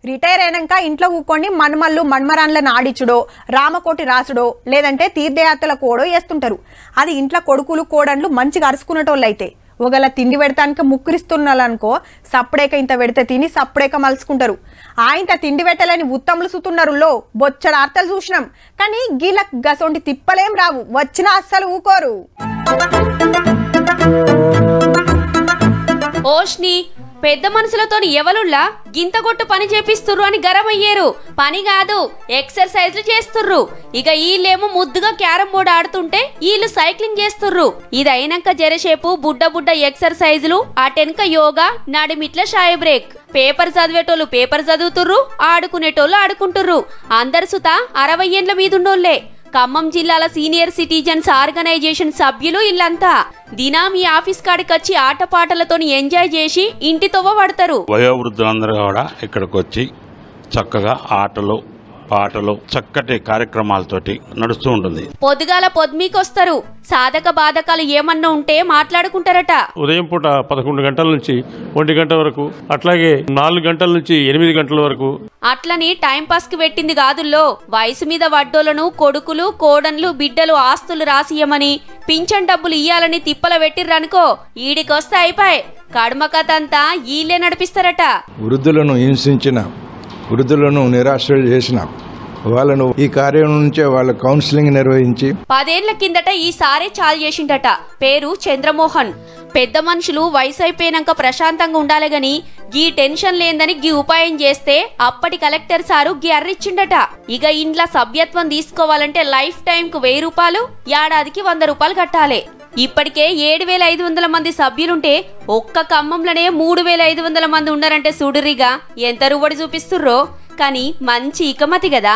Retire అయినాక ఇంట్లో కూకొని మన్మల్లు మన్మరాన్లను ఆడిచుడో రామకోటి రాసుడో లేదంటే తీర్థయాత్రల కోడో వేస్తుంటారు. అది ఇంట్లో కొడుకులు కోడన్లు మంచిగా అరుచుకునేటోళ్ళు అయితే ఒకవేళ తిండి పెడతానికి ముక్కురిస్తున్నారనుకో సప్పుడేక ఇంత పెడితే తిని సప్పుడేక మలుచుకుంటారు. ఇంత తిండి పెట్టాలని ఉత్తములు సుతున్నారు లో బొచ్చడు అర్థాలు చూసినాం. కానీ గీళ్ళ గసొంటి తిప్పలేం రావు, వచ్చినా అస్సలు ఊకోరు. ఓష్ని పెద్ద మనుషులతో ఎవలుల్లా గింతగొట్టు పని చేపిస్తుర్రు అని గరమయ్యేరు. పని కాదు ఎక్సర్సైజ్లు చేస్తుర్రు. ఇక వీళ్ళేమో ముద్దుగా క్యారం బోర్డు ఆడుతుంటే వీళ్ళు సైక్లింగ్ చేస్తుర్రు. ఇది అయినాక జరసేపు బుడ్డ బుడ్డ ఎక్సర్సైజులు, అటెనక యోగా, నడిమిట్ల షాయ్ బ్రేక్. పేపర్ చదివేటోళ్ళు పేపర్ చదువుతుర్రు, ఆడుకునేటోళ్ళు ఆడుకుంటుర్రు. అందరు సుత 60 ఏండ్ల మీదున్నోళ్లే. ఖమ్మం జిల్లాల సీనియర్ సిటిజన్స్ ఆర్గనైజేషన్ సభ్యులు ఇల్లంతా దినం ఈ ఆఫీస్ కాడికి వచ్చి ఆటపాటలతో ఎంజాయ్ చేసి ఇంటి తొవ్వ పడతారు. వయోవృద్ధులందరూ కూడా ఇక్కడికి వచ్చి చక్కగా ఆటలు పాటలు చక్కటి కార్యక్రమాలతోటి నడుస్తూ ఉంటుంది. పొద్దుగాల పొద్దుమీకొస్తారు. సాధక బాధకాలు ఏమన్నా ఉంటే మాట్లాడుకుంటారట. ఉదయం పూట 11 గంటల నుంచి 1 గంట వరకు, అట్లాగే 4 గంటల నుంచి 8 గంటల వరకు. అట్లని టైం పాస్ కి పెట్టింది కాదుల్లో. వయసు మీద వడ్డోలను కొడుకులు కోడన్లు బిడ్డలు ఆస్తులు రాసియమని పింఛన్ డబ్బులు ఇయ్యాలని తిప్పల పెట్టిర్రనుకో ఈడికొస్తే అయిపోయి కడుమ కథ అంతా ఈళ్ళే నడిపిస్తారట. వృద్ధులను హింసించిన, వృద్ధులను నిరాశ్రయం చేసిన వాళ్ళను ఈ కార్యం నుంచే వాళ్ళ కౌన్సిలింగ్ నిర్వహించి 10 ఏళ్ల కిందట ఈసారి చాలు చేసిండట. పేరు చంద్రమోహన్. పెద్ద మనుషులు వయసు అయిపోయినాక ప్రశాంతంగా ఉండాలి గాని గీ టెన్షన్ లేదని గీ ఉపాయం చేస్తే అప్పటి కలెక్టర్ సారు గీ అర్రిచ్చిండట. ఇక ఇంట్లో సభ్యత్వం తీసుకోవాలంటే లైఫ్ టైం కు 1000 రూపాయలు, ఏడాదికి 100 రూపాయలు కట్టాలి. ఇప్పటికే 7500 మంది సభ్యులుంటే ఒక్క ఖమ్మంలోనే 3500 మంది ఉన్నారంటే చూడురిగా ఎంత రువడి చూపిస్తుర్రో. కానీ మంచి ఇకమతి కదా.